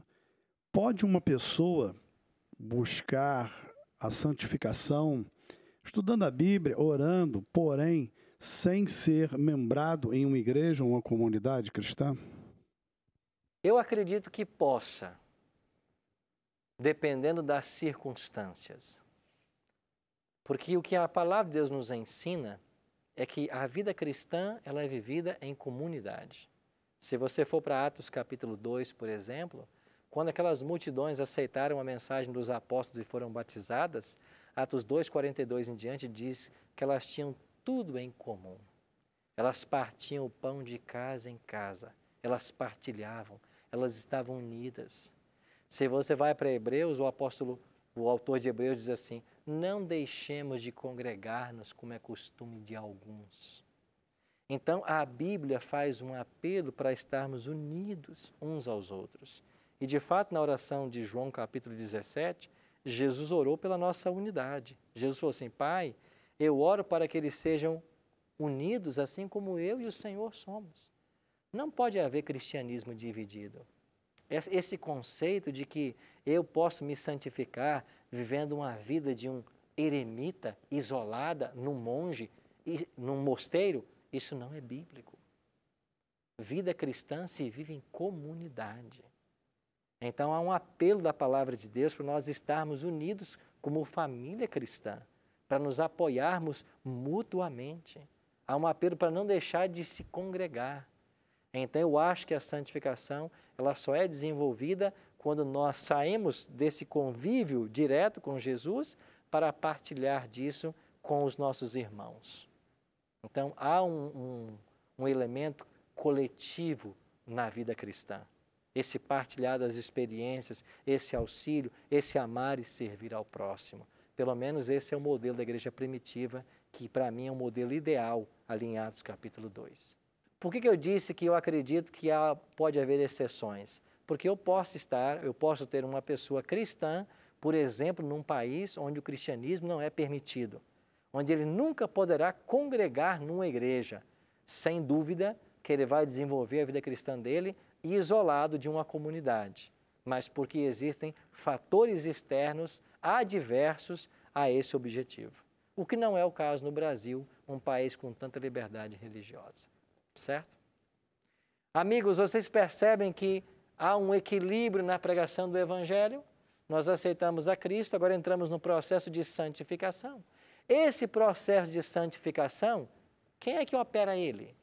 pode uma pessoa buscar a santificação, estudando a Bíblia, orando, porém, sem ser membrado em uma igreja ou uma comunidade cristã? Eu acredito que possa, dependendo das circunstâncias. Porque o que a palavra de Deus nos ensina é que a vida cristã ela é vivida em comunidade. Se você for para Atos capítulo 2, por exemplo, quando aquelas multidões aceitaram a mensagem dos apóstolos e foram batizadas, Atos 2, 42 em diante diz que elas tinham tudo em comum. Elas partiam o pão de casa em casa, elas partilhavam, elas estavam unidas. Se você vai para Hebreus, o autor de Hebreus diz assim: não deixemos de congregar-nos como é costume de alguns. Então, a Bíblia faz um apelo para estarmos unidos uns aos outros. E, de fato, na oração de João, capítulo 17, Jesus orou pela nossa unidade. Jesus falou assim: Pai, eu oro para que eles sejam unidos assim como eu e o Senhor somos. Não pode haver cristianismo dividido. Esse conceito de que eu posso me santificar vivendo uma vida de um eremita isolada, num monge, num mosteiro, isso não é bíblico. Vida cristã se vive em comunidade. Então há um apelo da palavra de Deus para nós estarmos unidos como família cristã, para nos apoiarmos mutuamente. Há um apelo para não deixar de se congregar. Então eu acho que a santificação ela só é desenvolvida quando nós saímos desse convívio direto com Jesus para partilhar disso com os nossos irmãos. Então há um elemento coletivo na vida cristã. Esse partilhar das experiências, esse auxílio, esse amar e servir ao próximo. Pelo menos esse é o modelo da igreja primitiva, que para mim é um modelo ideal ali em Atos capítulo 2. Por que eu disse que eu acredito que pode haver exceções? Porque eu posso ter uma pessoa cristã, por exemplo, num país onde o cristianismo não é permitido, onde ele nunca poderá congregar numa igreja. Sem dúvida que ele vai desenvolver a vida cristã dele isolado de uma comunidade, mas porque existem fatores externos adversos a esse objetivo. O que não é o caso no Brasil, um país com tanta liberdade religiosa. Certo? Amigos, vocês percebem que há um equilíbrio na pregação do Evangelho? Nós aceitamos a Cristo, agora entramos no processo de santificação. Esse processo de santificação, quem é que opera ele?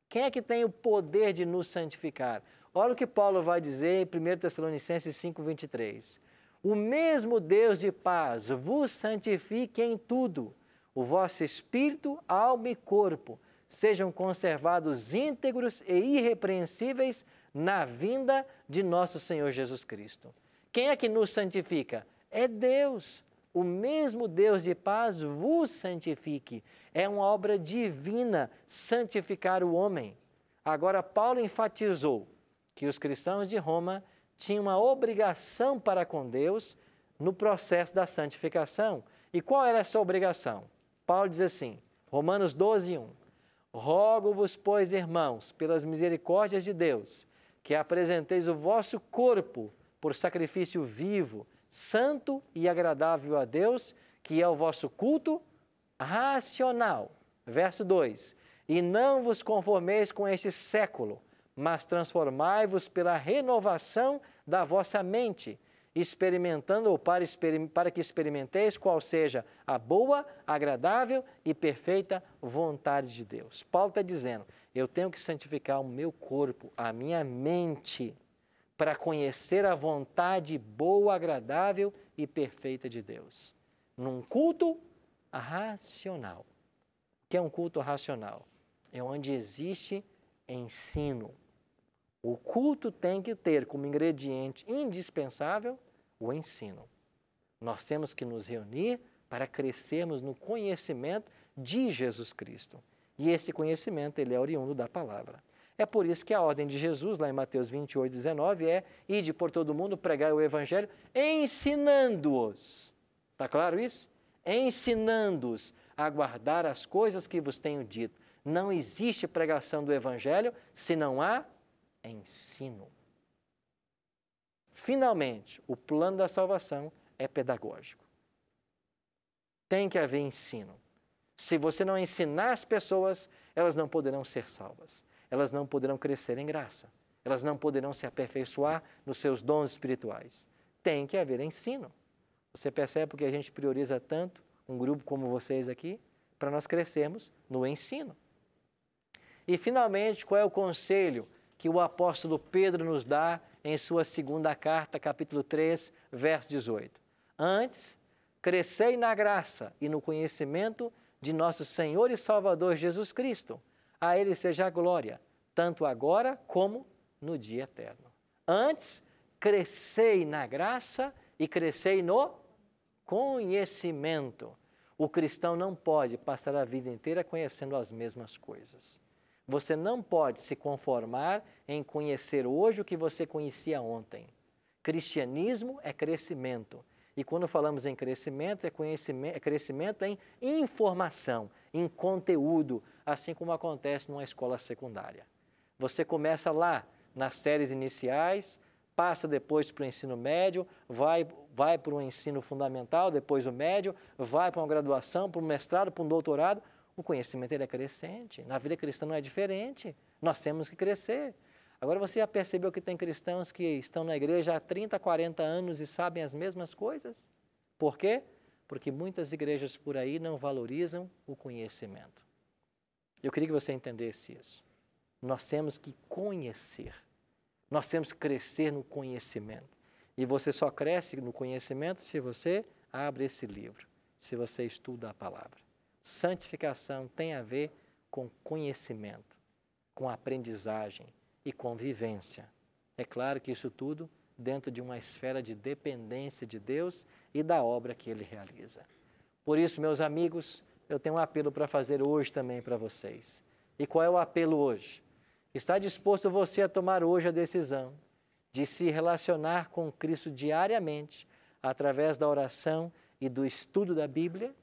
Quem é que tem o poder de nos santificar? Olha o que Paulo vai dizer em 1 Tessalonicenses 5:23. O mesmo Deus de paz vos santifique em tudo, o vosso espírito, alma e corpo, sejam conservados íntegros e irrepreensíveis na vinda de nosso Senhor Jesus Cristo. Quem é que nos santifica? É Deus. O mesmo Deus de paz vos santifique. É uma obra divina santificar o homem. Agora, Paulo enfatizou que os cristãos de Roma tinham uma obrigação para com Deus no processo da santificação. E qual era essa obrigação? Paulo diz assim, Romanos 12:1. Rogo-vos, pois, irmãos, pelas misericórdias de Deus, que apresenteis o vosso corpo por sacrifício vivo, santo e agradável a Deus, que é o vosso culto racional. Verso 2. E não vos conformeis com este século, mas transformai-vos pela renovação da vossa mente, experimentando ou para que experimenteis qual seja a boa, agradável e perfeita vontade de Deus. Paulo está dizendo, eu tenho que santificar o meu corpo, a minha mente, para conhecer a vontade boa, agradável e perfeita de Deus. Num culto racional. O que é um culto racional? É onde existe ensino. O culto tem que ter como ingrediente indispensável o ensino. Nós temos que nos reunir para crescermos no conhecimento de Jesus Cristo. E esse conhecimento, ele é oriundo da palavra. É por isso que a ordem de Jesus, lá em Mateus 28:19, é ide por todo o mundo pregar o Evangelho, ensinando-os. Está claro isso? Ensinando-os a guardar as coisas que vos tenho dito. Não existe pregação do Evangelho se não há ensino. Finalmente, o plano da salvação é pedagógico. Tem que haver ensino. Se você não ensinar as pessoas, elas não poderão ser salvas. Elas não poderão crescer em graça. Elas não poderão se aperfeiçoar nos seus dons espirituais. Tem que haver ensino. Você percebe porque a gente prioriza tanto um grupo como vocês aqui? Para nós crescermos no ensino. E, finalmente, qual é o conselho que o apóstolo Pedro nos dá em sua segunda carta, capítulo 3, verso 18? Antes, crescei na graça e no conhecimento de nosso Senhor e Salvador Jesus Cristo. A Ele seja a glória, tanto agora como no dia eterno. Antes, crescei na graça e crescei no conhecimento. O cristão não pode passar a vida inteira conhecendo as mesmas coisas. Você não pode se conformar em conhecer hoje o que você conhecia ontem. Cristianismo é crescimento. E quando falamos em crescimento, é crescimento em informação, em conteúdo, assim como acontece numa escola secundária. Você começa lá, nas séries iniciais, passa depois para o ensino médio, vai para o ensino fundamental, depois o médio, vai para uma graduação, para um mestrado, para um doutorado. O conhecimento ele é crescente. Na vida cristã não é diferente. Nós temos que crescer. Agora você já percebeu que tem cristãos que estão na igreja há 30, 40 anos e sabem as mesmas coisas? Por quê? Porque muitas igrejas por aí não valorizam o conhecimento. Eu queria que você entendesse isso. Nós temos que conhecer. Nós temos que crescer no conhecimento. E você só cresce no conhecimento se você abre esse livro, se você estuda a palavra. Santificação tem a ver com conhecimento, com aprendizagem e convivência. É claro que isso tudo dentro de uma esfera de dependência de Deus e da obra que Ele realiza. Por isso, meus amigos, eu tenho um apelo para fazer hoje também para vocês. E qual é o apelo hoje? Está disposto você a tomar hoje a decisão de se relacionar com Cristo diariamente através da oração e do estudo da Bíblia?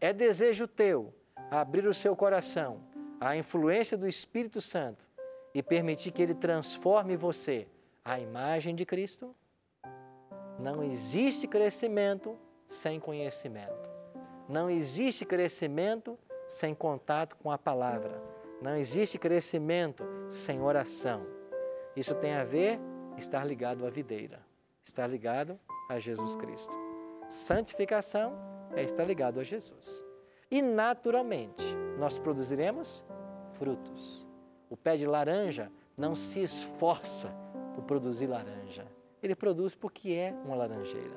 É desejo teu abrir o seu coração à influência do Espírito Santo e permitir que Ele transforme você à imagem de Cristo? Não existe crescimento sem conhecimento. Não existe crescimento sem contato com a palavra. Não existe crescimento sem oração. Isso tem a ver, estar ligado à videira, estar ligado a Jesus Cristo. Santificação é estar ligado a Jesus. E naturalmente, nós produziremos frutos. O pé de laranja não se esforça por produzir laranja. Ele produz porque é uma laranjeira.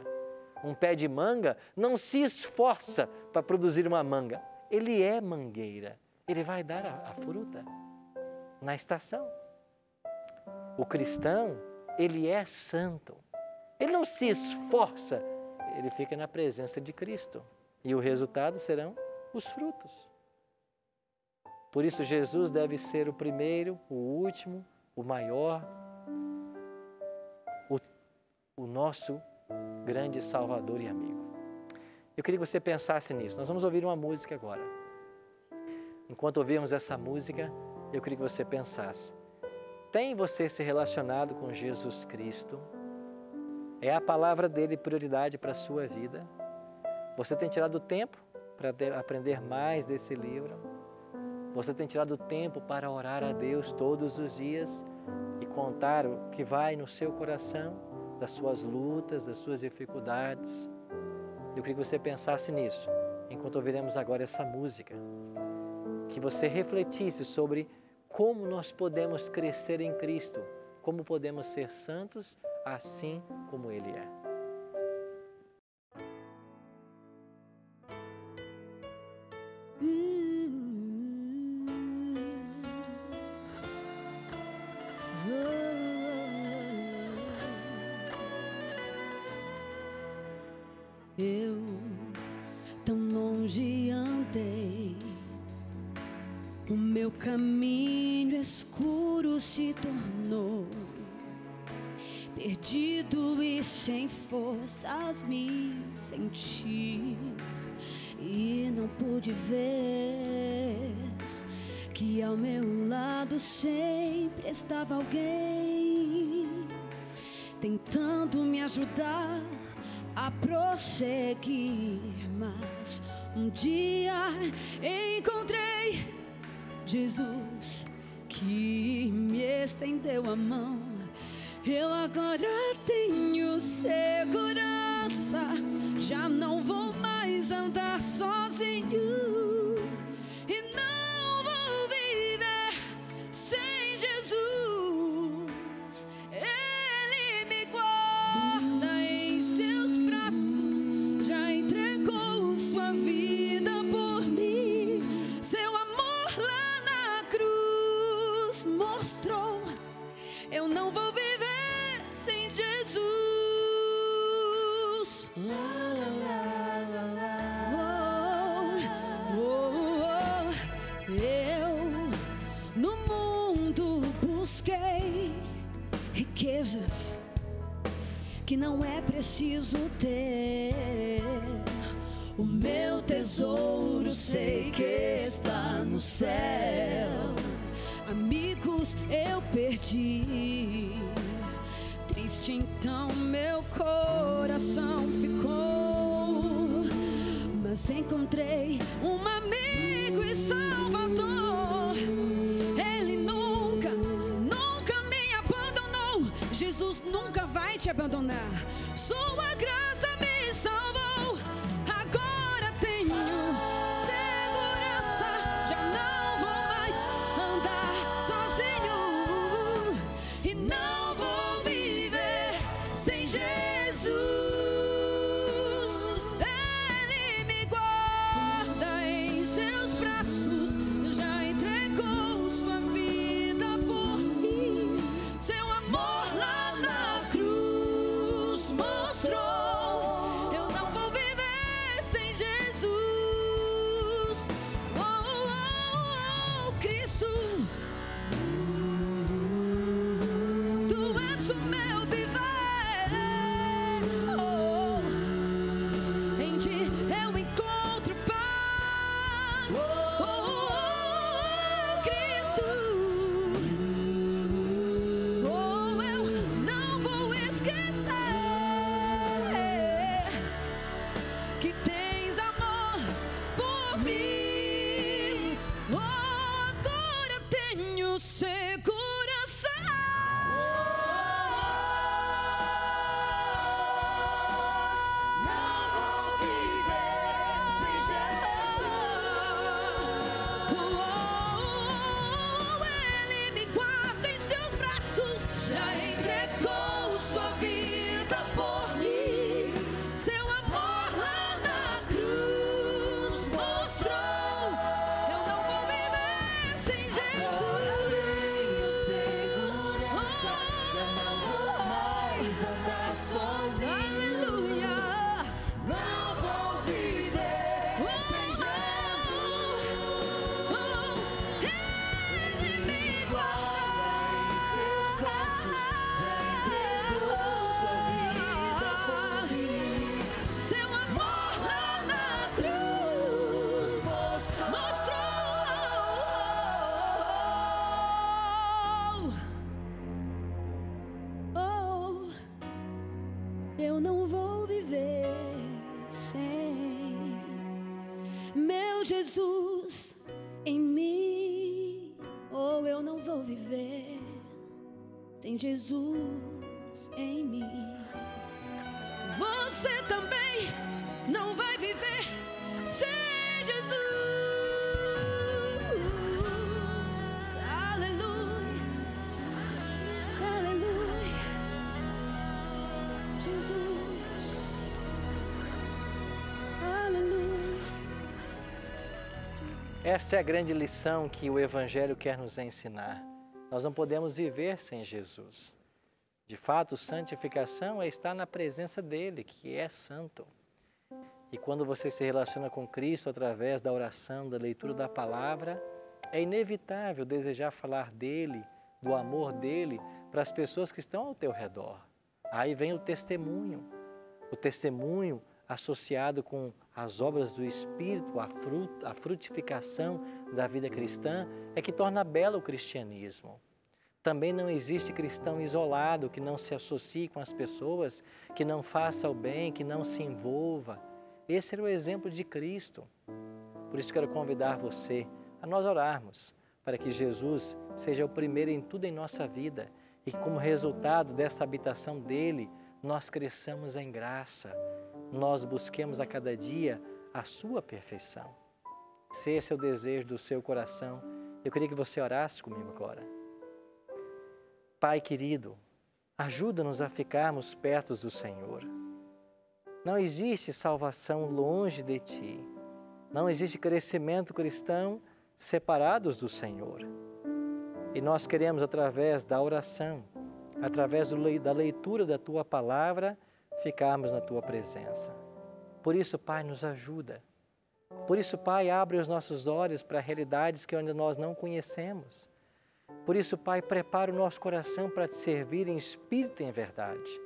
Um pé de manga não se esforça para produzir uma manga. Ele é mangueira. Ele vai dar a fruta na estação. O cristão, ele é santo. Ele não se esforça, ele fica na presença de Cristo. E o resultado serão os frutos. Por isso, Jesus deve ser o primeiro, o último, o maior, o nosso grande Salvador e amigo. Eu queria que você pensasse nisso. Nós vamos ouvir uma música agora. Enquanto ouvirmos essa música, eu queria que você pensasse. Tem você se relacionado com Jesus Cristo? É a palavra dele prioridade para a sua vida? Você tem tirado tempo para aprender mais desse livro? Você tem tirado tempo para orar a Deus todos os dias e contar o que vai no seu coração, das suas lutas, das suas dificuldades? Eu queria que você pensasse nisso, enquanto ouviremos agora essa música. Que você refletisse sobre como nós podemos crescer em Cristo, como podemos ser santos, assim como Ele é. Eu tão longe andei, o meu caminho escuro se tornou, perdido e sem forças me senti, e não pude ver que ao meu lado sempre estava alguém tentando me ajudar, a prosseguir, mas um dia encontrei Jesus que me estendeu a mão. Eu agora tenho segurança, já não vou mais andar sozinho e não vou viver sem Jesus. Ele me guarda em seus braços, já entregou sua vida por mim. Seu amor lá na cruz mostrou. Eu não vou viver sem Jesus. Eu no mundo busquei riquezas que não é preciso ter. O meu tesouro sei que está no céu. Amigos eu perdi, triste então meu coração ficou, mas encontrei um amigo e salvador. Ele nunca me abandonou. Jesus nunca vai te abandonar. Sua graça me salvou. Agora tenho segurança, já não vou mais andar sozinho e não vou viver sem Jesus. Ele me guarda em seus braços, já entregou sua vida por mim. Seu amor lá na cruz mostrou. Eu não vou viver sem Jesus. Oh, oh, oh, Cristo, Tu és o meu viver. Oh, em Ti eu encontro paz. Oh, oh, oh, Cristo, oh, eu não vou esquecer que tens amor por mim. Oh, agora tenho segurança. Não vou viver sem Jesus. Ele me guarda em seus braços, já entregou sua vida por mim. Seu amor lá na cruz mostrou. Eu não vou viver sem Jesus. Segurança, já não vou mais andar sozinho. Aleluia. Não vou viver sem Jesus. Ele me guarda em seus braços, já entregou sua vida por mim. Seu amor lá na cruz mostrou. Oh, eu não vou viver sem meu Jesus em mim. Oh, eu não vou viver sem Jesus em mim. Você também não vai viver sem Jesus. Aleluia, aleluia, Jesus, aleluia. Esta é a grande lição que o Evangelho quer nos ensinar. Nós não podemos viver sem Jesus. De fato, santificação é estar na presença dEle, que é santo. E quando você se relaciona com Cristo através da oração, da leitura da palavra, é inevitável desejar falar dEle, do amor dEle, para as pessoas que estão ao teu redor. Aí vem o testemunho associado com as obras do Espírito, a frutificação da vida cristã, é que torna belo o cristianismo. Também não existe cristão isolado que não se associe com as pessoas, que não faça o bem, que não se envolva. Esse era o exemplo de Cristo. Por isso quero convidar você a nós orarmos para que Jesus seja o primeiro em tudo em nossa vida e que, como resultado dessa habitação dele, nós cresçamos em graça, nós busquemos a cada dia a sua perfeição. Se esse é o desejo do seu coração, eu queria que você orasse comigo agora. Pai querido, ajuda-nos a ficarmos perto do Senhor. Não existe salvação longe de Ti. Não existe crescimento cristão separados do Senhor. E nós queremos, através da oração, através da leitura da Tua Palavra, ficarmos na Tua presença. Por isso, Pai, nos ajuda. Por isso, Pai, abre os nossos olhos para realidades que ainda nós não conhecemos. Por isso, Pai, prepara o nosso coração para Te servir em espírito e em verdade.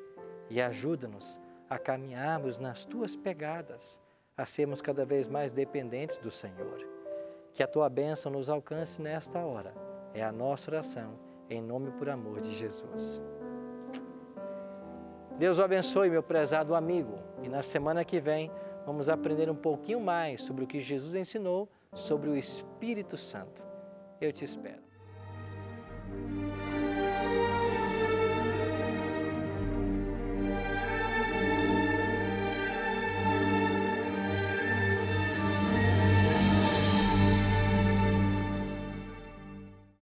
E ajuda-nos a caminharmos nas Tuas pegadas, a sermos cada vez mais dependentes do Senhor. Que a Tua bênção nos alcance nesta hora. É a nossa oração, em nome e por amor de Jesus. Deus o abençoe, meu prezado amigo. E na semana que vem, vamos aprender um pouquinho mais sobre o que Jesus ensinou sobre o Espírito Santo. Eu te espero.